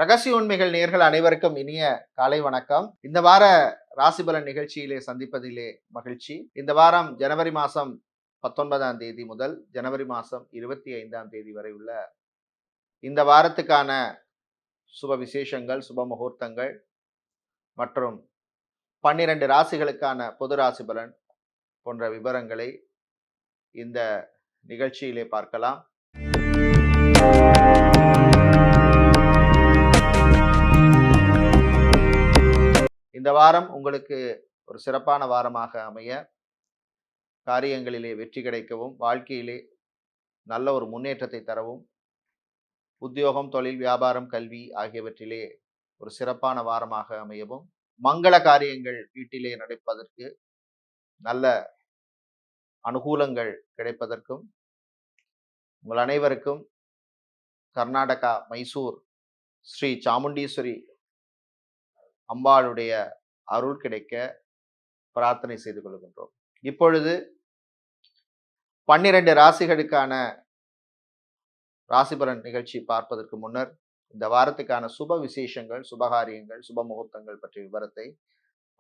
ரகசிய உண்மைகள் நேயர்கள் அனைவருக்கும் இனிய காலை வணக்கம். இந்த வார ராசிபலன் நிகழ்ச்சியிலே சந்திப்பதிலே மகிழ்ச்சி. இந்த வாரம் ஜனவரி மாதம் 19ஆம் தேதி முதல் ஜனவரி மாதம் 25ஆம் தேதி வரை உள்ள இந்த வாரத்துக்கான சுப விசேஷங்கள், சுப முகூர்த்தங்கள் மற்றும் 12 ராசிகளுக்கான பொது ராசி பலன் போன்ற விவரங்களை இந்த நிகழ்ச்சியிலே பார்க்கலாம். இந்த வாரம் உங்களுக்கு ஒரு சிறப்பான வாரமாக அமைய, காரியங்களிலே வெற்றி கிடைக்கவும், வாழ்க்கையிலே நல்ல ஒரு முன்னேற்றத்தை தரவும், உத்தியோகம், தொழில், வியாபாரம், கல்வி ஆகியவற்றிலே ஒரு சிறப்பான வாரமாக அமையவும், மங்கள காரியங்கள் வீட்டிலே நடப்பதற்கு நல்ல அனுகூலங்கள் கிடைப்பதற்கும், உங்கள் அனைவருக்கும் கர்நாடகா மைசூர் ஸ்ரீ சாமுண்டீஸ்வரி அம்பாளுடைய அருள் கிடைக்க பிரார்த்தனை செய்து கொள்கின்றோம். இப்பொழுது 12 ராசிகளுக்கான ராசிபலன் நிகழ்ச்சி பார்ப்பதற்கு முன்னர் இந்த வாரத்துக்கான சுப விசேஷங்கள், சுபகாரியங்கள், சுப முகூர்த்தங்கள் பற்றிய விவரத்தை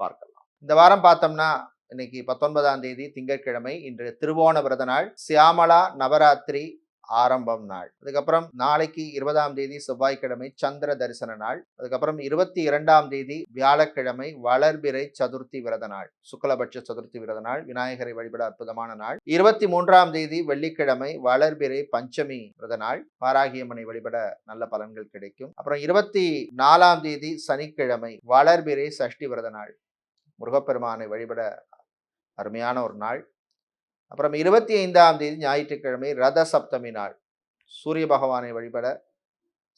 பார்க்கலாம். இந்த வாரம் பார்த்தோம்னா இன்னைக்கு 19ஆம் தேதி திங்கட்கிழமை. இன்று திருவோண விரத நாள், சியாமலா நவராத்திரி ஆரம்பம் நாள். அதுக்கப்புறம் நாளைக்கு 20ஆம் தேதி செவ்வாய்க்கிழமை சந்திர தரிசன நாள். அதுக்கப்புறம் 22ஆம் தேதி வியாழக்கிழமை வளர்பிறை சதுர்த்தி விரத நாள், சுக்லபட்ச சதுர்த்தி விரத நாள், விநாயகரை வழிபட அற்புதமான நாள். 23ஆம் தேதி வெள்ளிக்கிழமை வளர்பிறை பஞ்சமி விரத நாள், வாராகியம்மனை வழிபட நல்ல பலன்கள் கிடைக்கும். அப்புறம் 24ஆம் தேதி சனிக்கிழமை வளர்பிறை சஷ்டி விரத நாள், முருகப்பெருமானை வழிபட அருமையான ஒரு நாள். அப்புறம் 25ஆம் தேதி ஞாயிற்றுக்கிழமை ரத சப்தமி நாள், சூரிய பகவானை வழிபட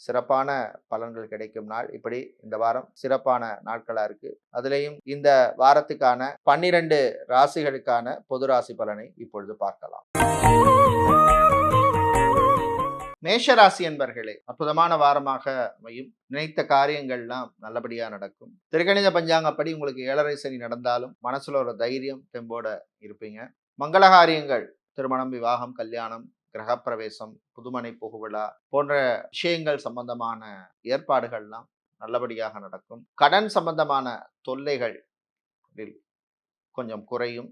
சிறப்பான பலன்கள் கிடைக்கும் நாள். இப்படி இந்த வாரம் சிறப்பான நாட்களா இருக்கு. அதுலேயும் இந்த வாரத்துக்கான 12 ராசிகளுக்கான பொது ராசி பலனை இப்பொழுது பார்க்கலாம். மேஷராசி என்பர்களே, அற்புதமான வாரமாக அமையும். நினைத்த காரியங்கள்லாம் நல்லபடியா நடக்கும். திருக்கணித பஞ்சாங்கப்படி உங்களுக்கு 7.5 சனி நடந்தாலும் மனசுல ஒரு தைரியம், தெம்போட இருப்பீங்க. மங்களகாரியங்கள், திருமணம், விவாகம், கல்யாணம், கிரகப்பிரவேசம், புதுமனை புகுவிழா போன்ற விஷயங்கள் சம்பந்தமான ஏற்பாடுகள்லாம் நல்லபடியாக நடக்கும். கடன் சம்பந்தமான தொல்லைகள் கொஞ்சம் குறையும்.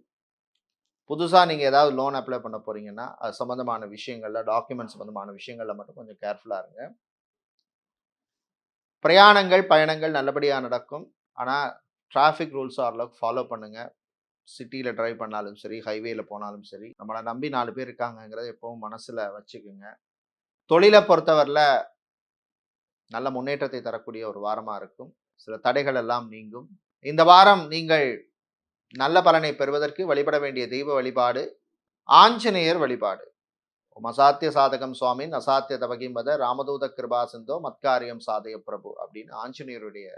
புதுசாக நீங்கள் ஏதாவது லோன் அப்ளை பண்ண போறீங்கன்னா அது சம்பந்தமான விஷயங்கள்ல, டாக்குமெண்ட் சம்பந்தமான விஷயங்கள்ல மட்டும் கொஞ்சம் கேர்ஃபுல்லாக இருங்க. பிரயாணங்கள், பயணங்கள் நல்லபடியாக நடக்கும். ஆனால் டிராஃபிக் ரூல்ஸ் ஓரளவுக்கு ஃபாலோ பண்ணுங்க. சிட்டியில் டிரைவ் பண்ணாலும் சரி, ஹைவேல போனாலும் சரி, நம்மளை நம்பி 4 பேர் இருக்காங்கங்கிறத எப்பவும் மனசில் வச்சுக்குங்க. தொழிலை பொறுத்தவரையில் நல்ல முன்னேற்றத்தை தரக்கூடிய ஒரு வாரமாக இருக்கும். சில தடைகள் எல்லாம் நீங்கும். இந்த வாரம் நீங்கள் நல்ல பலனை பெறுவதற்கு வழிபட வேண்டிய தெய்வ வழிபாடு ஆஞ்சநேயர் வழிபாடு. அசாத்திய சாதகம் சுவாமின் அசாத்திய தவகிம்பத ராமதூத கிருபா சிந்தோ மத்காரியம் சாதய பிரபு அப்படின்னு ஆஞ்சநேயருடைய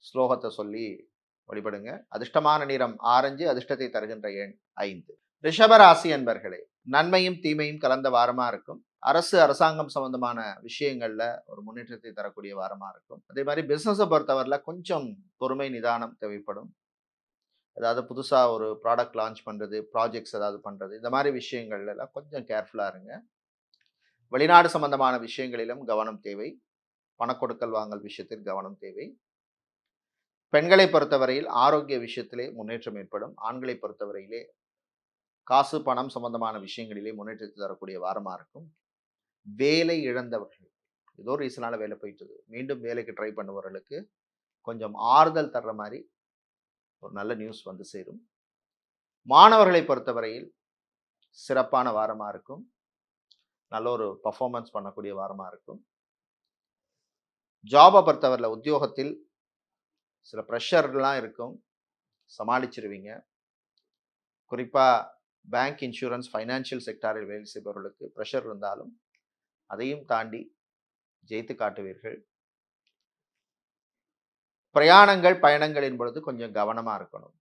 ஸ்லோகத்தை சொல்லி வழிபடுங்க. அதிர்ஷ்டமான நிறம் ஆரஞ்சு, அதிர்ஷ்டத்தை தருகின்ற எண் 5. ரிஷபராசி என்பர்களே, நன்மையும் தீமையும் கலந்த வாரமா இருக்கும். அரசாங்கம் சம்பந்தமான விஷயங்கள்ல ஒரு முன்னேற்றத்தை தரக்கூடிய வாரமா இருக்கும். அதே மாதிரி பிசினஸை பொறுத்தவரையில் கொஞ்சம் பொறுமை, நிதானம் தேவைப்படும். அதாவது புதுசாக ஒரு ப்ராடக்ட் லான்ச் பண்ணுறது, ப்ராஜெக்ட்ஸ் ஏதாவது பண்ணுறது, இந்த மாதிரி விஷயங்கள்லாம் கொஞ்சம் கேர்ஃபுல்லாக இருங்க. வெளிநாடு சம்பந்தமான விஷயங்களிலும் கவனம் தேவை. பணக்கொடுக்கல் வாங்கல் விஷயத்தில் கவனம் தேவை. பெண்களை பொறுத்தவரையில் ஆரோக்கிய விஷயத்திலே முன்னேற்றம் ஏற்படும். ஆண்களை பொறுத்தவரையிலே காசு, பணம் சம்பந்தமான விஷயங்களிலே முன்னேற்றத்தை தரக்கூடிய வாரமாக இருக்கும். வேலை இழந்தவர்கள், ஏதோ ரீசனால வேலை போயிட்டது, மீண்டும் வேலைக்கு ட்ரை பண்ணுபவர்களுக்கு கொஞ்சம் ஆறுதல் தர்ற மாதிரி ஒரு நல்ல நியூஸ் வந்து சேரும். மாணவர்களை பொறுத்தவரையில் சிறப்பான வாரமாக இருக்கும். நல்ல ஒரு பர்ஃபார்மன்ஸ் பண்ணக்கூடிய வாரமாக இருக்கும். ஜாபை பொறுத்தவரையில் உத்தியோகத்தில் சில ப்ரெஷர்லாம் இருக்கும், சமாளிச்சிருவீங்க. குறிப்பாக பேங்க், இன்சூரன்ஸ், ஃபைனான்சியல் செக்டாரில் வேலை செய்பவர்களுக்கு ப்ரெஷர் இருந்தாலும் அதையும் தாண்டி ஜெயித்து காட்டுவீர்கள். பிரயாணங்கள், பயணங்களின் பொழுது கொஞ்சம் கவனமாக இருக்கணும்.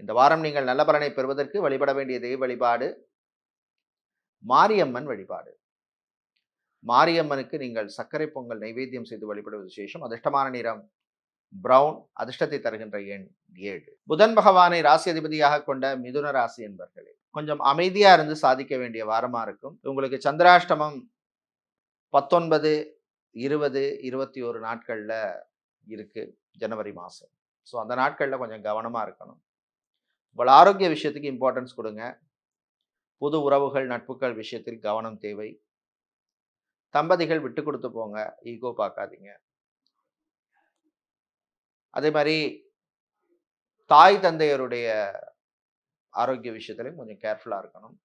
இந்த வாரம் நீங்கள் நல்ல பலனை பெறுவதற்கு வழிபட வேண்டிய தெய்வ வழிபாடு மாரியம்மன் வழிபாடு. மாரியம்மனுக்கு நீங்கள் சர்க்கரை பொங்கல் நைவேத்தியம் செய்து வழிபடுவது விசேஷம். அதிர்ஷ்டமான நிறம் பிரவுன், அதிர்ஷ்டத்தை தருகின்ற எண் 7. புதன் பகவானை ராசி அதிபதியாக கொண்ட மிதுன ராசி என்பர்களே, கொஞ்சம் அமைதியா இருந்து சாதிக்க வேண்டிய வாரமா இருக்கும். உங்களுக்கு சந்திராஷ்டமம் 19, 20, 21 நாட்கள்ல இருக்கு ஜனவரி மாசம். ஸோ அந்த நாட்கள்ல கொஞ்சம் கவனமா இருக்கணும். உங்கள் ஆரோக்கிய விஷயத்துக்கு இம்பார்ட்டன்ஸ் குடுங்க. புது உறவுகள், நட்புகள் விஷயத்தில் கவனம் தேவை. தம்பதிகள் விட்டு குடுத்து போங்க. ஈகோ பார்க்காதீங்க. அதே மாரி தாய் தந்தையருடைய ஆரோக்கிய விஷயத்திலும் கொஞ்சம் கேர்ஃபுல்லா இருக்கணும்.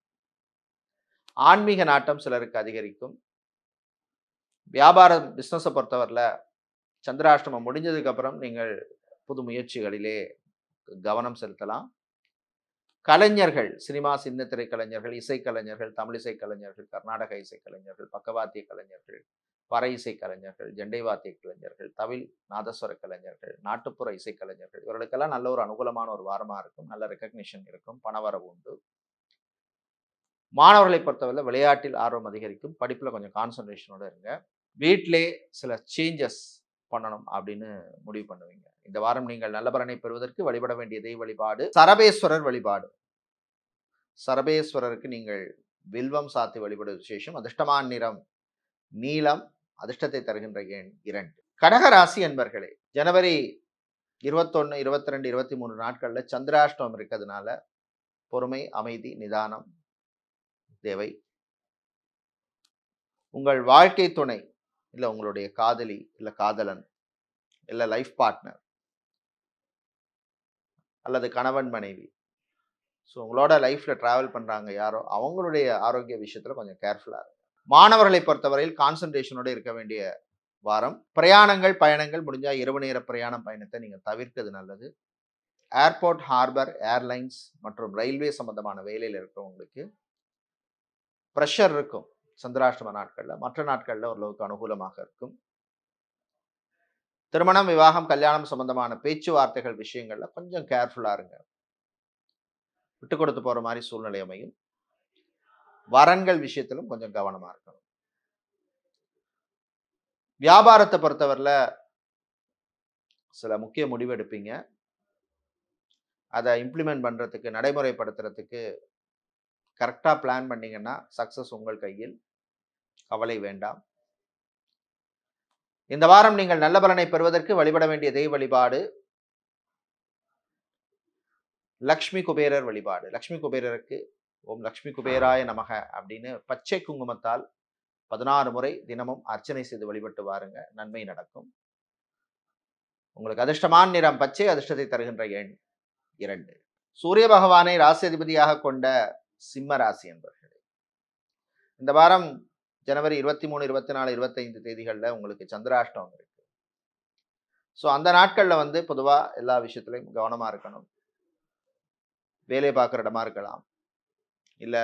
ஆன்மீக நாட்டம் சிலருக்கு அதிகரிக்கும். வியாபாரம் பிசினஸ பொறுத்தவரையில சந்திராஷ்டமம் முடிஞ்சதுக்கு அப்புறம் நீங்கள் புது முயற்சிகளிலே கவனம் செலுத்தலாம். கலைஞர்கள், சினிமா, சின்னத்திரை கலைஞர்கள், இசைக்கலைஞர்கள், தமிழிசை கலைஞர்கள், கர்நாடக இசைக்கலைஞர்கள், பக்கவாத்திய கலைஞர்கள், பறை இசை கலைஞர்கள், ஜெண்டை வாத்திய கலைஞர்கள், தவில் நாதஸ்வர கலைஞர்கள், நாட்டுப்புற இசைக்கலைஞர்கள் இவர்களுக்கெல்லாம் நல்ல ஒரு அனுகூலமான ஒரு வாரமா இருக்கும். நல்ல ரெகக்னிஷன் இருக்கும். பணவரவு உண்டு. மாணவர்களை பொறுத்தவரை விளையாட்டில் ஆர்வம் அதிகரிக்கும். படிப்புல கொஞ்சம் கான்சன்ட்ரேஷனோட இருங்க. வீட்டிலே சில சேஞ்சஸ் பண்ணணும் அப்படின்னு முடிவு பண்ணுவீங்க. இந்த வாரம் நீங்கள் நல்ல பலனை பெறுவதற்கு வழிபட வேண்டிய தெய்வ வழிபாடு சரபேஸ்வரர் வழிபாடு. சரபேஸ்வரருக்கு நீங்கள் வில்வம் சாத்தி வழிபடுவது விசேஷம். அதிர்ஷ்டமான நிறம் நீலம். அதிர்ஷ்டத்தை தருகின்ற எண் 2. கடக ராசி என்பர்களே, ஜனவரி 21, 22, 23 நாட்கள்ல சந்திராஷ்டமம் இருக்கிறதுனால பொறுமை, அமைதி, நிதானம் தேவை. உங்கள் வாழ்க்கை துணை, இல்ல உங்களுடைய காதலி, இல்ல காதலன், இல்ல லைஃப் பார்ட்னர் அல்லது கணவன் மனைவி, ஸோ உங்களோட லைஃப்ல டிராவல் பண்றாங்க யாரோ, அவங்களுடைய ஆரோக்கிய விஷயத்துல கொஞ்சம் கேர்ஃபுல்லா இருக்கும். மாணவர்களை பொறுத்தவரையில் கான்சன்ட்ரேஷனோட இருக்க வேண்டிய வாரம். பிரயாணங்கள், பயணங்கள் முடிஞ்சா இரவு நேர பிரயாணம் பயணத்தை நீங்க தவிர்க்கிறது நல்லது. ஏர்போர்ட், ஹார்பர், ஏர்லைன்ஸ் மற்றும் ரயில்வே சம்பந்தமான வேலையில் இருக்கிறவங்களுக்கு ப்ரெஷர் இருக்கும் சந்திராஷ்டம நாட்கள்ல. மற்ற நாட்கள்ல ஓரளவுக்கு அனுகூலமாக இருக்கும். திருமணம், விவாகம், கல்யாணம் சம்பந்தமான பேச்சுவார்த்தைகள் விஷயங்கள்ல கொஞ்சம் கேர்ஃபுல்லா இருங்க. விட்டு கொடுத்து போற மாதிரி சூழ்நிலை அமையும். வரன்கள் விஷயத்திலும் கொஞ்சம் கவனமா இருக்கணும். வியாபாரத்தை பொறுத்தவரையில சில முக்கிய முடிவு எடுப்பீங்க. அதை இம்ப்ளிமெண்ட் பண்றதுக்கு, நடைமுறைப்படுத்துறதுக்கு கரெக்டா பிளான் பண்ணீங்கன்னா சக்சஸ் உங்கள் கையில். கவலை வேண்டாம். இந்த வாரம் நீங்கள் நல்ல பலனை பெறுவதற்கு வழிபட வேண்டிய தெய்வ வழிபாடு லக்ஷ்மி குபேரர் வழிபாடு. லக்ஷ்மி குபேரருக்கு ஓம் லக்ஷ்மி குபேராய நமக அப்படின்னு பச்சை குங்குமத்தால் 16 முறை தினமும் அர்ச்சனை செய்து வழிபட்டு வாருங்க. நன்மை நடக்கும். உங்களுக்கு அதிர்ஷ்டமான நிறம் பச்சை. அதிர்ஷ்டத்தை தருகின்ற எண் 2. சூரிய பகவானை ராசி அதிபதியாக கொண்ட சிம்ம ராசி என்பர்களே, இந்த வாரம் ஜனவரி 23, 24, 25 தேதிகளில் உங்களுக்கு சந்திராஷ்டமம் இருக்கு. ஸோ அந்த நாட்களில் பொதுவா எல்லா விஷயத்திலையும் கவனமா இருக்கணும். வேலை பார்க்குற இடமா இருக்கலாம், இல்ல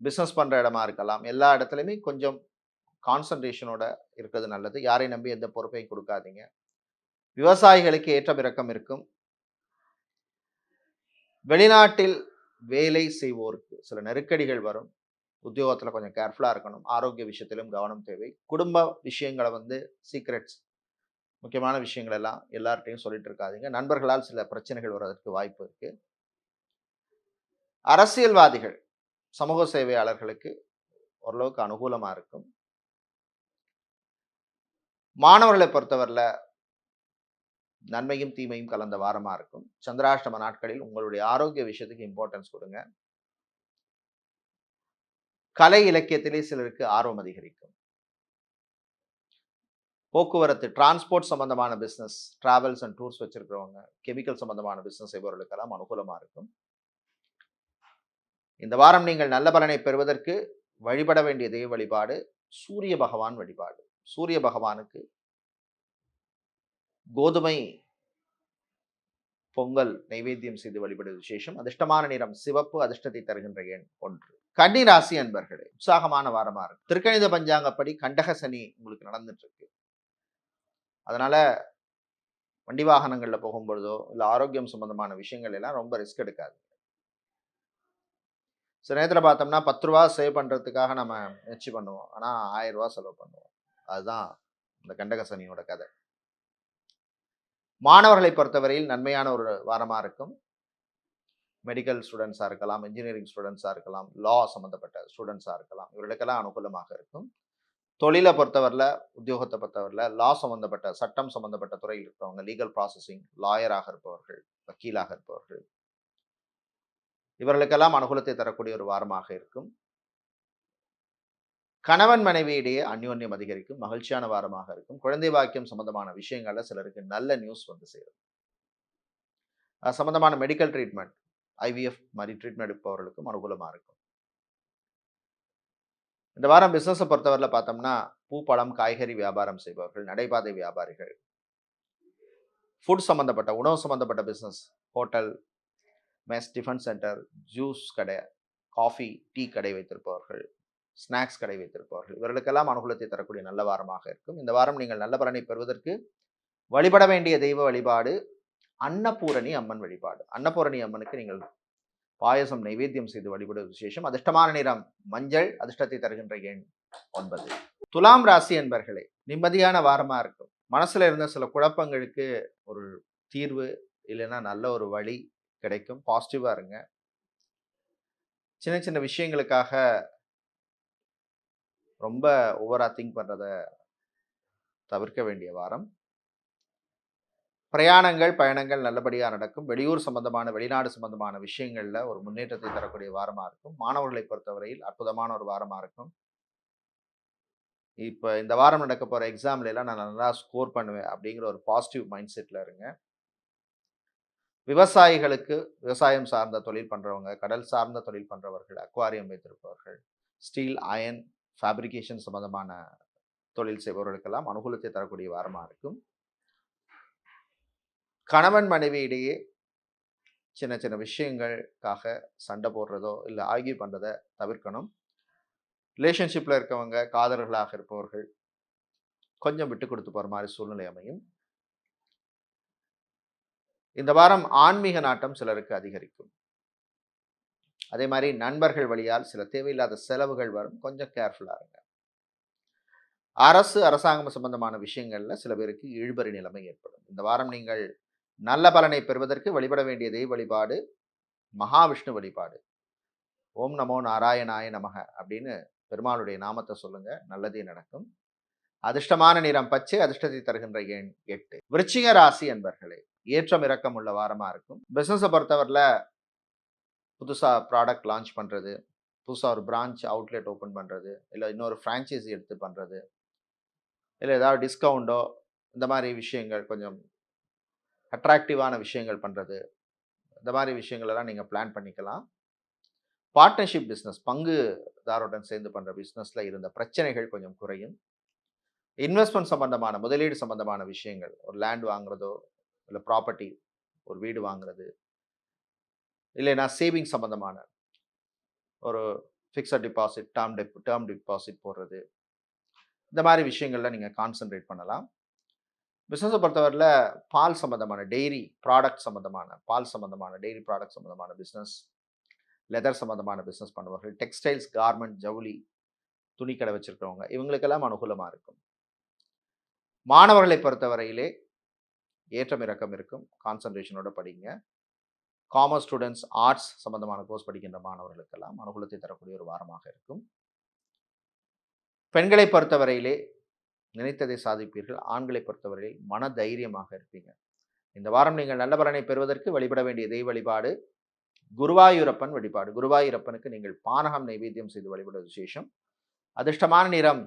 பிஸ்னஸ் பண்ற இடமா இருக்கலாம். எல்லா இடத்துலையுமே கொஞ்சம் கான்சன்ட்ரேஷனோட இருக்கிறது நல்லது. யாரை நம்பி எந்த பொறுப்பையும் கொடுக்காதீங்க. விவசாயிகளுக்கு ஏற்ற இறக்கம் இருக்கும். வெளிநாட்டில் வேலை செய்வோருக்கு சில நெருக்கடிகள் வரும். உத்தியோகத்தில் கொஞ்சம் கேர்ஃபுல்லாக இருக்கணும். ஆரோக்கிய விஷயத்திலும் கவனம் தேவை. குடும்ப விஷயங்களை சீக்ரெட்ஸ், முக்கியமான விஷயங்கள் எல்லாம் எல்லார்ட்டையும் சொல்லிட்டு இருக்காதீங்க. நண்பர்களால் சில பிரச்சனைகள் வருவதற்கு வாய்ப்பு இருக்கு. அரசியல்வாதிகள், சமூக சேவையாளர்களுக்கு ஓரளவுக்கு அனுகூலமா இருக்கும். மாணவர்களை பொறுத்தவரையில நன்மையும் தீமையும் கலந்த வாரமா இருக்கும். சந்திராஷ்டம நாட்களில் உங்களுடைய ஆரோக்கிய விஷயத்துக்கு இம்பார்ட்டன்ஸ் கொடுங்க. கலை இலக்கியத்திலே சிலருக்கு ஆர்வம் அதிகரிக்கும். போக்குவரத்து, டிரான்ஸ்போர்ட் சம்பந்தமான பிசினஸ், டிராவல்ஸ் அண்ட் டூர்ஸ் வச்சிருக்கிறவங்க, கெமிக்கல் சம்பந்தமான பிசினஸ் செய்பவர்களுக்கெல்லாம் அனுகூலமா இருக்கும். இந்த வாரம் நீங்கள் நல்ல பலனை பெறுவதற்கு வழிபட வேண்டிய தெய்வ வழிபாடு சூரிய பகவான் வழிபாடு. சூரிய பகவானுக்கு கோதுமை பொங்கல் நைவேத்தியம் செய்து வழிபடுவது விசேஷம். அதிர்ஷ்டமான நிறம் சிவப்பு. அதிர்ஷ்டத்தை தருகின்ற எண் 1. கன்னி ராசி அன்பர்களே, உற்சாகமான வாரமா இருக்கு. திருக்கணித பஞ்சாங்கப்படி கண்டக சனி உங்களுக்கு நடந்துட்டு இருக்கு. அதனால வண்டி வாகனங்கள்ல போகும்பொழுதோ இல்ல ஆரோக்கியம் சம்பந்தமான விஷயங்கள் எல்லாம் ரொம்ப ரிஸ்க் எடுக்காது. சில நேரத்தில் பார்த்தோம்னா 10 ரூபா சேவ் பண்றதுக்காக நம்ம முயற்சி பண்ணுவோம். ஆனா 1000 ரூபாய் செலவு பண்ணுவோம். அதுதான் இந்த கண்டக சனியோட கதை. மாணவர்களை பொறுத்தவரையில் நன்மையான ஒரு வாரமா இருக்கும். மெடிக்கல் ஸ்டூடெண்ட்ஸாக இருக்கலாம், இன்ஜினியரிங் ஸ்டூடெண்ட்ஸாக இருக்கலாம், லா சம்மந்தப்பட்ட ஸ்டூடெண்ட்ஸாக இருக்கலாம், இவர்களுக்கெல்லாம் அனுகூலமாக இருக்கும். தொழிலை பொறுத்தவரையில, உத்தியோகத்தை பொறுத்தவரையில, லா சம்மந்தப்பட்ட சட்டம் சம்மந்தப்பட்ட துறையில் இருக்கிறவங்க, லீகல் ப்ராசஸிங், லாயராக இருப்பவர்கள், வக்கீலாக இருப்பவர்கள், இவர்களுக்கெல்லாம் அனுகூலத்தை தரக்கூடிய ஒரு வாரமாக இருக்கும். கணவன் மனைவியிடையே அந்யோன்யம் அதிகரிக்கும். மகிழ்ச்சியான வாரமாக இருக்கும். குழந்தை பாக்கியம் சம்பந்தமான விஷயங்கள்ல சிலருக்கு நல்ல நியூஸ் வந்து சேரும். அது சம்பந்தமான மெடிக்கல் ட்ரீட்மெண்ட், ஐவிஎஃப் மாதிரி ட்ரீட்மெண்ட் எடுப்பவர்களுக்கும் அனுகூலமா இருக்கும். இந்த வாரம் பிசினஸை பொறுத்தவரையில் பார்த்தோம்னா, பூ, பழம், காய்கறி வியாபாரம் செய்பவர்கள், நடைபாதை வியாபாரிகள், ஃபுட் சம்பந்தப்பட்ட உணவு சம்பந்தப்பட்ட business, hotel, mess, tiffin centre, juice கடை, காஃபி, டீ கடை வைத்திருப்பவர்கள், ஸ்நாக்ஸ் கடை வைத்திருப்பவர்கள், இவர்களுக்கெல்லாம் அனுகூலத்தை தரக்கூடிய நல்ல வாரமாக இருக்கும். இந்த வாரம் நீங்கள் நல்ல பலனை பெறுவதற்கு வழிபட வேண்டிய தெய்வ வழிபாடு அன்னபூரணி அம்மன் வழிபாடு. அன்னபூரணி அம்மனுக்கு நீங்கள் பாயசம் நைவேத்தியம் செய்து வழிபடுவது விசேஷம். அதிர்ஷ்டமான நிறம் மஞ்சள். அதிர்ஷ்டத்தை தருகின்ற எண் 9. துலாம் ராசி என்பர்களே, நிம்மதியான வாரமா இருக்கும். மனசுல இருந்த சில குழப்பங்களுக்கு ஒரு தீர்வு இல்லைன்னா நல்ல ஒரு வழி கிடைக்கும். பாசிட்டிவா இருங்க. சின்ன சின்ன விஷயங்களுக்காக ரொம்ப ஓவரா திங்க் பண்றத தவிர்க்க வேண்டிய வாரம். பிரயாணங்கள், பயணங்கள் நல்லபடியாக நடக்கும். வெளியூர் சம்பந்தமான, வெளிநாடு சம்பந்தமான விஷயங்கள்ல ஒரு முன்னேற்றத்தை தரக்கூடிய வாரமா இருக்கும். மாணவர்களை பொறுத்தவரையில் அற்புதமான ஒரு வாரமா இருக்கும். இப்ப இந்த வாரம் நடக்க போற எக்ஸாம்ல எல்லாம் நான் நல்லா ஸ்கோர் பண்ணுவேன் அப்படிங்கிற ஒரு பாசிட்டிவ் மைண்ட் செட்ல இருங்க. விவசாயிகளுக்கு, விவசாயம் சார்ந்த தொழில் பண்றவங்க, கடல் சார்ந்த தொழில் பண்றவர்கள், அக்வாரியம் வைத்திருப்பவர்கள், ஸ்டீல், அயன், ஃபேப்ரிகேஷன் சம்பந்தமான தொழில் செய்பவர்களுக்கெல்லாம் அனுகூலத்தை தரக்கூடிய வாரமா இருக்கும். கணவன் மனைவியிடையே சின்ன சின்ன விஷயங்களுக்காக சண்டை போடுறதோ இல்லை ஆர்கியூ பண்ணுறதை தவிர்க்கணும். ரிலேஷன்ஷிப்பில் இருக்கவங்க, காதலர்களாக இருப்பவர்கள் கொஞ்சம் விட்டு கொடுத்து போகிற மாதிரி சூழ்நிலை அமையும். இந்த வாரம் ஆன்மீக நாட்டம் சிலருக்கு அதிகரிக்கும். அதே மாதிரி நண்பர்கள் வழியால் சில தேவையில்லாத செலவுகள் வரும். கொஞ்சம் கேர்ஃபுல்லாக இருங்க. அரசு, அரசாங்கம் சம்பந்தமான விஷயங்கள்ல சில பேருக்கு இழுபறி நிலைமை ஏற்படும். இந்த வாரம் நீங்கள் நல்ல பலனை பெறுவதற்கு வழிபட வேண்டிய தெய்வ வழிபாடு மகாவிஷ்ணு வழிபாடு. ஓம் நமோ நாராயணாய நமக அப்படின்னு பெருமாளுடைய நாமத்தை சொல்லுங்க, நல்லதே நடக்கும். அதிர்ஷ்டமான நிறம் பச்சை. அதிர்ஷ்டத்தை தருகின்ற எண் 8. விருச்சிக ராசி என்பர்களே, ஏற்றம் இறக்கம் உள்ள வாரமா இருக்கும். பிசினஸை பொறுத்தவரையில் புதுசா ப்ராடக்ட் லான்ச் பண்றது, புதுசாக ஒரு பிரான்ச் அவுட்லெட் ஓப்பன் பண்றது, இல்லை இன்னொரு ஃப்ரான்ச்சைசி எடுத்து பண்றது, இல்லை ஏதாவது டிஸ்கவுண்டோ இந்த மாதிரி விஷயங்கள், கொஞ்சம் அட்ராக்டிவான விஷயங்கள் பண்றது, இந்த மாதிரி விஷயங்கள் எல்லாம் நீங்க பிளான் பண்ணிக்கலாம். பார்ட்னர்ஷிப் பிஸ்னஸ், பங்குதாருடன் சேர்ந்து பண்ணுற பிஸ்னஸில் இருந்த பிரச்சனைகள் கொஞ்சம் குறையும். இன்வெஸ்ட்மெண்ட் சம்பந்தமான, முதலீடு சம்பந்தமான விஷயங்கள், ஒரு லேண்ட் வாங்குறதோ இல்லை ப்ராப்பர்ட்டி, ஒரு வீடு வாங்குறது, இல்லைன்னா சேவிங் சம்பந்தமான ஒரு ஃபிக்ஸட் டிபாசிட், டேர்ம் டிபாசிட் போடுறது, இந்த மாதிரி விஷயங்கள்ல நீங்கள் கான்சென்ட்ரேட் பண்ணலாம். பிஸ்னஸை பொறுத்தவரையில் பால் சம்பந்தமான, டெய்ரி ப்ராடக்ட் சம்பந்தமான, பால் சம்பந்தமான டெய்ரி ப்ராடக்ட் சம்பந்தமான பிஸ்னஸ், லெதர் சம்பந்தமான பிஸ்னஸ் பண்ணுவார்கள், டெக்ஸ்டைல்ஸ், கார்மெண்ட், ஜவுளி, துணிக்கடை வச்சிருக்கிறவங்க, இவங்களுக்கெல்லாம் அனுகூலமாக இருக்கும். மாணவர்களை பொறுத்தவரையிலே ஏற்றம் இறக்கம் இருக்கும். கான்சன்ட்ரேஷனோட படிங்க. காமர்ஸ் ஸ்டூடெண்ட்ஸ், ஆர்ட்ஸ் சம்பந்தமான கோர்ஸ் படிக்கின்ற மாணவர்களுக்கெல்லாம் அனுகூலத்தை தரக்கூடிய ஒரு வாரமாக இருக்கும். பெண்களை பொறுத்தவரையிலே நினைத்ததை சாதிப்பீர்கள். ஆண்களை பொறுத்தவரையில் மன தைரியமாக இருப்பீங்க. இந்த வாரம் நீங்கள் நல்ல பலனை பெறுவதற்கு வழிபட வேண்டிய தெய்வ வழிபாடு குருவாயூரப்பன் வழிபாடு. குருவாயூரப்பனுக்கு நீங்கள் பானகம் நைவேத்தியம் செய்து வழிபடுவது விசேஷம். அதிர்ஷ்டமான நிறம்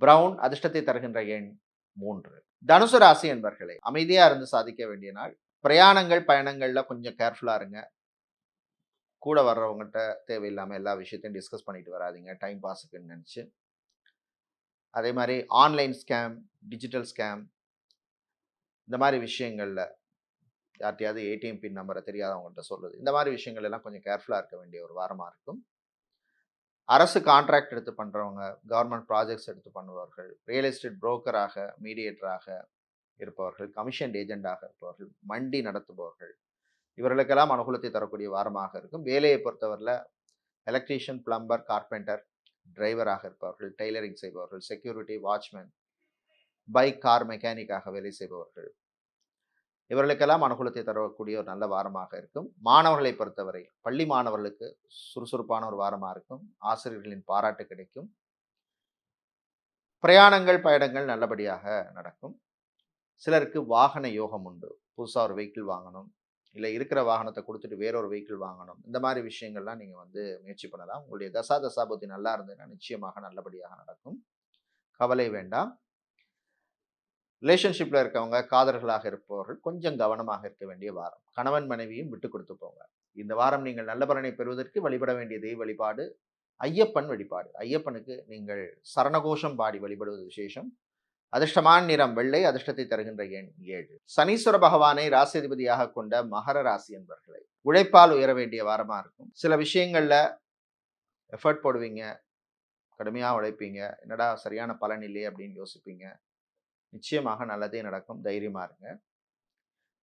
பிரவுன். அதிர்ஷ்டத்தை தருகின்ற எண் 3. தனுசு ராசி என்பர்களே, அமைதியா இருந்து சாதிக்க வேண்டிய நாள். பிரயாணங்கள், பயணங்கள்ல கொஞ்சம் கேர்ஃபுல்லா இருங்க. கூட வர்றவங்ககிட்ட தேவையில்லாம எல்லா விஷயத்தையும் டிஸ்கஸ் பண்ணிட்டு வராதிங்க, டைம் பாஸுக்குன்னு நினச்சி. அதே மாதிரி ஆன்லைன் ஸ்கேம், டிஜிட்டல் ஸ்கேம், இந்த மாதிரி விஷயங்கள்ல யார்ட்டையாவது ஏடிஎம் பின் நம்பரை தெரியாதவங்கள்ட்ட சொல்றது, இந்த மாதிரி விஷயங்கள் எல்லாம் கொஞ்சம் கேர்ஃபுல்லாக இருக்க வேண்டிய ஒரு வாரமாக இருக்கும். அரசு கான்ட்ராக்ட் எடுத்து பண்ணுறவங்க, கவர்மெண்ட் ப்ராஜெக்ட்ஸ் எடுத்து பண்ணுபவர்கள், ரியல் எஸ்டேட் புரோக்கராக, மீடியேட்டராக இருப்பவர்கள், கமிஷன் ஏஜெண்டாக இருப்பவர்கள், மண்டி நடத்துபவர்கள், இவர்களுக்கெல்லாம் அனுகூலத்தை தரக்கூடிய வாரமாக இருக்கும். வேலையை பொறுத்தவரையில் எலக்ட்ரீஷியன், பிளம்பர், கார்பெண்டர், டிரைவராக இருப்பவர்கள், டெய்லரிங் செய்பவர்கள், செக்யூரிட்டி, வாட்ச்மேன், பைக், கார் மெக்கானிக்காக வேலை செய்பவர்கள், இவர்களுக்கெல்லாம் அனுகூலத்தை தரக்கூடிய ஒரு நல்ல வாரமாக இருக்கும். மாணவர்களை பொறுத்தவரை பள்ளி மாணவர்களுக்கு சுறுசுறுப்பான ஒரு வாரமாக இருக்கும். ஆசிரியர்களின் பாராட்டு கிடைக்கும். பிரயாணங்கள், பயணங்கள் நல்லபடியாக நடக்கும். சிலருக்கு வாகன யோகம் உண்டு. புதுசா ஒரு வெஹிக்கிள் வாங்கணும். இல்ல இருக்கிற வாகனத்த குடுத்துட்டு வேற ஒரு வெஹிக்கிள் வாங்கணும். இந்த மாரி விஷயங்கள்லாம் நீங்க வந்து முயற்சி பண்ணலாம். உங்களுடைய தசாபுத்தி நல்லா இருந்ததுன்னா, நிச்சயமாக நல்லபடியாக நடக்கும். கவலை வேண்டாம். ரிலேஷன்ஷிப்ல இருக்கவங்க, காதலர்களாக இருப்பவர்கள் கொஞ்சம் கவனமாக இருக்க வேண்டிய வாரம். கணவன், மனைவியும் விட்டுக் குடுத்து போங்க. இந்த வாரம் நீங்கள் நல்ல பலனை பெறுவதற்கு வழிபட வேண்டிய தெய்வ வழிபாடு ஐயப்பன் வழிபாடு. ஐயப்பனுக்கு நீங்கள் சரணகோஷம் பாடி வழிபடுவது விசேஷம். அதிர்ஷ்டமான நிறம் வெள்ளை, அதிர்ஷ்டத்தை தருகின்ற எண் 7. சனீஸ்வர பகவானை ராசியதிபதியாக கொண்ட மகர ராசி என்பவர்களை உழைப்பால் உயர வேண்டிய வாரமா இருக்கும். சில விஷயங்கள்ல எஃபர்ட் போடுவீங்க, கடுமையா உழைப்பீங்க. என்னடா சரியான பலன் இல்லையே அப்படின்னு யோசிப்பீங்க. நிச்சயமாக நல்லதே நடக்கும். தைரியமா இருங்க.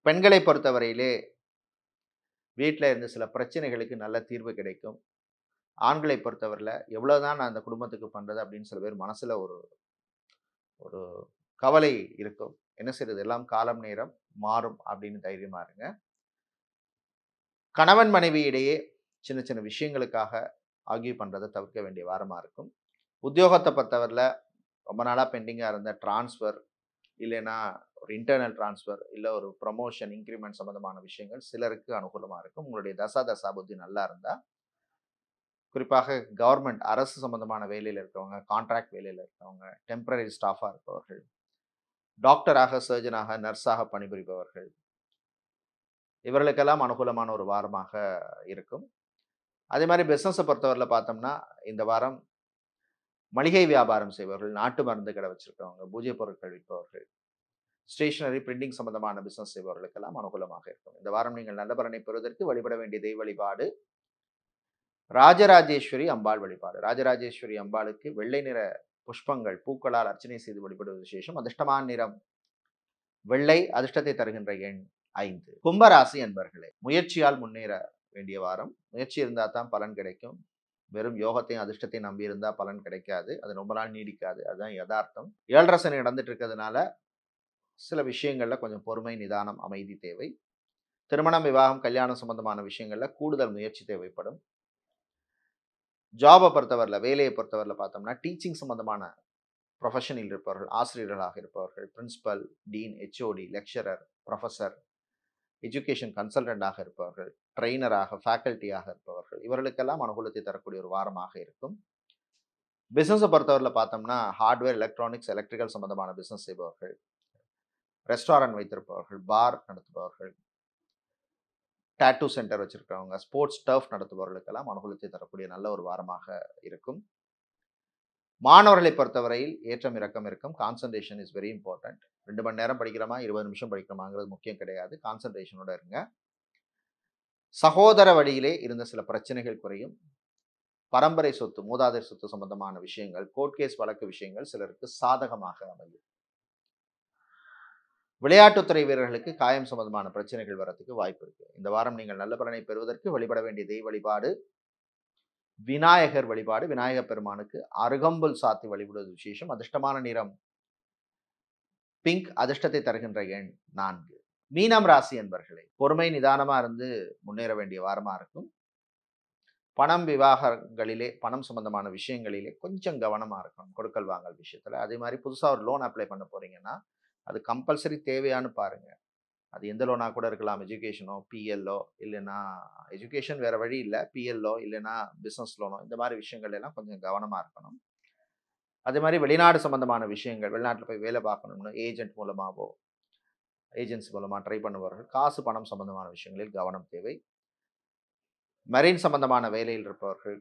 பெண்களை பொறுத்தவரையிலே வீட்ல இருந்து சில பிரச்சனைகளுக்கு நல்ல தீர்வு கிடைக்கும். ஆண்களை பொறுத்தவரையில எவ்வளவுதான் நான் அந்த குடும்பத்துக்கு பண்றது அப்படின்னு சில பேர் மனசுல ஒரு ஒரு கவலை இருக்கும். என்ன செய்றது? எல்லாம் காலம் நேரம் மாறும் அப்படின்னு தைரியமா இருங்க. கணவன் மனைவி இடையே சின்ன சின்ன விஷயங்களுக்காக ஆர்கியூ பண்றத தவிர்க்க வேண்டிய வாரமா இருக்கும். உத்தியோகத்த பொறுத்தவரையில ரொம்ப நாளா பெண்டிங்கா இருந்த ட்ரான்ஸ்ஃபர், இல்லைன்னா ஒரு இன்டர்னல் ட்ரான்ஸ்ஃபர், இல்ல ஒரு ப்ரமோஷன், இன்கிரிமெண்ட் சம்மந்தமான விஷயங்கள் சிலருக்கு அனுகூலமா இருக்கும். உங்களுடைய தசாபுத்தி நல்லா இருந்தா, குறிப்பாக கவர்ன்மெண்ட் அரசு சம்மந்தமான வேலையில இருக்கிறவங்க, கான்ட்ராக்ட் வேலையில இருக்கிறவங்க, டெம்பரரி ஸ்டாஃபா இருப்பவர்கள், டாக்டராக, சர்ஜனாக, நர்ஸாக பணிபுரிபவர்கள், இவர்களுக்கெல்லாம் அனுகூலமான ஒரு வாரமாக இருக்கும். அதே மாரி பிசினஸ பொறுத்தவரையில பார்த்தோம்னா, இந்த வாரம் மளிகை வியாபாரம் செய்பவர்கள், நாட்டு மருந்து கடை வச்சிருக்கிறவங்க, பூஜை பொருட்கள் விற்பவர்கள், ஸ்டேஷனரி, பிரிண்டிங் சம்பந்தமான பிசினஸ் செய்பவர்களுக்கெல்லாம் அனுகூலமாக இருக்கும். இந்த வாரம் நீங்கள் நல்ல பலனை பெறுவதற்கு வழிபட வேண்டிய தெய்வ வழிபாடு ராஜராஜேஸ்வரி அம்பாள் வழிபாடு. ராஜராஜேஸ்வரி அம்பாளுக்கு வெள்ளை நிற புஷ்பங்கள், பூக்களால் அர்ச்சனை செய்து வழிபடுவது விசேஷம். அதிர்ஷ்டமான நிறம் வெள்ளை, அதிர்ஷ்டத்தை தருகின்ற எண் 5. கும்பராசி அன்பர்களே, முயற்சியால் முன்னேற வேண்டிய வாரம். முயற்சி இருந்தா தான் பலன் கிடைக்கும். வெறும் யோகத்தையும் அதிர்ஷ்டத்தையும் நம்பி இருந்தா பலன் கிடைக்காது. அது ரொம்ப நாள் நீடிக்காது. அதுதான் யதார்த்தம். 7.5 சனி நடந்துட்டு இருக்கிறதுனால சில விஷயங்கள்ல கொஞ்சம் பொறுமை, நிதானம், அமைதி தேவை. திருமணம், விவாகம், கல்யாணம் சம்பந்தமான விஷயங்கள்ல கூடுதல் முயற்சி தேவைப்படும். ஜாப பொறுத்தவரையில, வேலையை பொறுத்தவரையில பார்த்தோம்னா, டீச்சிங் சம்பந்தமான ப்ரொஃபஷனில் இருப்பவர்கள், ஆசிரியர்களாக இருப்பவர்கள், principal, dean, HOD, lecturer, professor, education கன்சல்டன்டாக இருப்பவர்கள், ட்ரெய்னராக, ஃபேக்கல்ட்டியாக இருப்பவர்கள், இவர்களுக்கெல்லாம் அனுகூலத்தை தரக்கூடிய ஒரு வாரமாக இருக்கும். பிசினஸை பொறுத்தவரையில பார்த்தோம்னா, ஹார்ட்வேர், எலக்ட்ரானிக்ஸ், எலக்ட்ரிக்கல் சம்பந்தமான பிசினஸ் செய்பவர்கள், ரெஸ்டாரண்ட் வைத்திருப்பவர்கள், பார் நடத்துபவர்கள், டாட்டூ சென்டர் வச்சிருக்கிறவங்க, ஸ்போர்ட்ஸ் டர்ஃப் நடத்துபவர்களுக்கெல்லாம் அனுகூலத்தை தரக்கூடிய நல்ல ஒரு வாரமாக இருக்கும். மாணவர்களை பொறுத்தவரையில் ஏற்றம் இறக்கம் இருக்கும். Concentration is very important. 2 மணி நேரம் படிக்கிறோமா, 20 நிமிஷம் படிக்கிறோமாங்கிறது முக்கியம் கிடையாது. கான்சன்ட்ரேஷனோட இருங்க. சகோதர வழியிலே இருந்த சில பிரச்சனைகள் குறையும். பரம்பரை சொத்து, மூதாதையர் சொத்து சம்பந்தமான விஷயங்கள், கோர்ட் கேஸ் வழக்கு விஷயங்கள் சிலருக்கு சாதகமாக அமையும். விளையாட்டுத்துறை வீரர்களுக்கு காயம் சம்பந்தமான பிரச்சனைகள் வரதுக்கு வாய்ப்பு இருக்கு. இந்த வாரம் நீங்கள் நல்ல பலனை பெறுவதற்கு வழிபட வேண்டிய தெய்வ வழிபாடு விநாயகர் வழிபாடு. விநாயகர் பெருமானுக்கு அருகம்புல் சாத்தி வழிபடுவது விசேஷம். அதிர்ஷ்டமான நிறம் பிங்க், அதிர்ஷ்டத்தை தருகின்ற எண் 4. மீனம் ராசி என்பர்களே, பொறுமை, நிதானமா இருந்து முன்னேற வேண்டிய வாரமா இருக்கும். பணம் விவாகங்களிலே, பணம் சம்பந்தமான விஷயங்களிலே கொஞ்சம் கவனமா இருக்கணும். கொடுக்கல் வாங்கல் விஷயத்துல. அதே மாதிரி புதுசா ஒரு லோன் அப்ளை பண்ண போறீங்கன்னா, அது கம்பல்சரி தேவையான்னு பாருங்க. அது எந்த லோனா கூட இருக்கலாம். எஜுகேஷனோ, பிஎல்ஓ, இல்லைன்னா எஜுகேஷன் வேற வழி இல்லை, பிஎல்ஓ இல்லைன்னா பிஸ்னஸ் லோனோ, இந்த மாதிரி விஷயங்கள் எல்லாம் கொஞ்சம் கவனமா இருக்கணும். அதே மாதிரி வெளிநாடு சம்பந்தமான விஷயங்கள், வெளிநாட்டில் போய் வேலை பார்க்கணும்னு ஏஜென்ட் மூலமாகவோ, ஏஜென்சி மூலமாக ட்ரை பண்ணுவார்கள். காசு பணம் சம்பந்தமான விஷயங்களில் கவனம் தேவை. மெரைன் சம்பந்தமான வேலையில் இருப்பவர்கள்,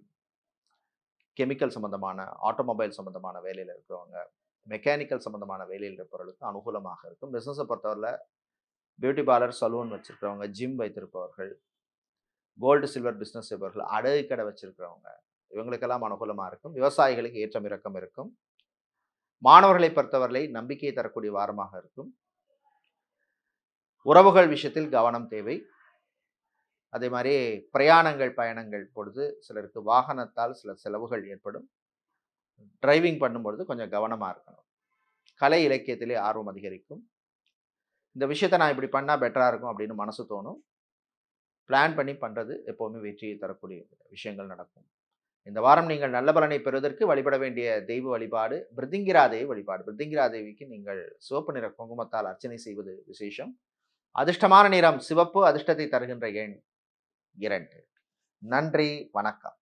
கெமிக்கல் சம்பந்தமான, ஆட்டோமொபைல் சம்பந்தமான வேலையில் இருக்கிறவங்க, மெக்கானிக்கல் சம்பந்தமான வேலையில் இருப்பவர்களுக்கு அனுகூலமாக இருக்கும். பிஸ்னஸை பொறுத்தவரை பியூட்டி பார்லர், சலூன் வச்சிருக்கிறவங்க, ஜிம் வைத்திருப்பவர்கள், கோல்டு சில்வர் பிஸ்னஸ் செய்பவர்கள், அடகு கடை வச்சிருக்கிறவங்க, இவங்களுக்கெல்லாம் அனுகூலமாக இருக்கும். விவசாயிகளுக்கு ஏற்றம் இறக்கம் இருக்கும். மாணவர்களை பொறுத்தவரை நம்பிக்கையை தரக்கூடிய வாரமாக இருக்கும். உறவுகள் விஷயத்தில் கவனம் தேவை. அதே மாதிரி பிரயாணங்கள், பயணங்கள் பொழுது சிலருக்கு வாகனத்தால் சில செலவுகள் ஏற்படும். டிரைவிங் பண்ணும்பொழுது கொஞ்சம் கவனமாக இருக்கணும். கலை இலக்கியத்திலே ஆர்வம் அதிகரிக்கும். இந்த விஷயத்தை நான் இப்படி பண்ணால் பெட்டராக இருக்கும் அப்படின்னு மனசு தோணும். பிளான் பண்ணி பண்ணுறது எப்போவுமே வெற்றியை தரக்கூடிய விஷயங்கள் நடக்கும். இந்த வாரம் நீங்கள் நல்ல பலனை பெறுவதற்கு வழிபட வேண்டிய தெய்வ வழிபாடு பிருத்திங்கிரா தேவி வழிபாடு. பிருத்திங்கிரா தேவிக்கு நீங்கள் சிவப்பு நிற குங்குமத்தால் அர்ச்சனை செய்வது விசேஷம். அதிர்ஷ்டமான நிறம் சிவப்பு. அதிர்ஷ்டத்தை தருகின்ற எண் 2. நன்றி, வணக்கம்.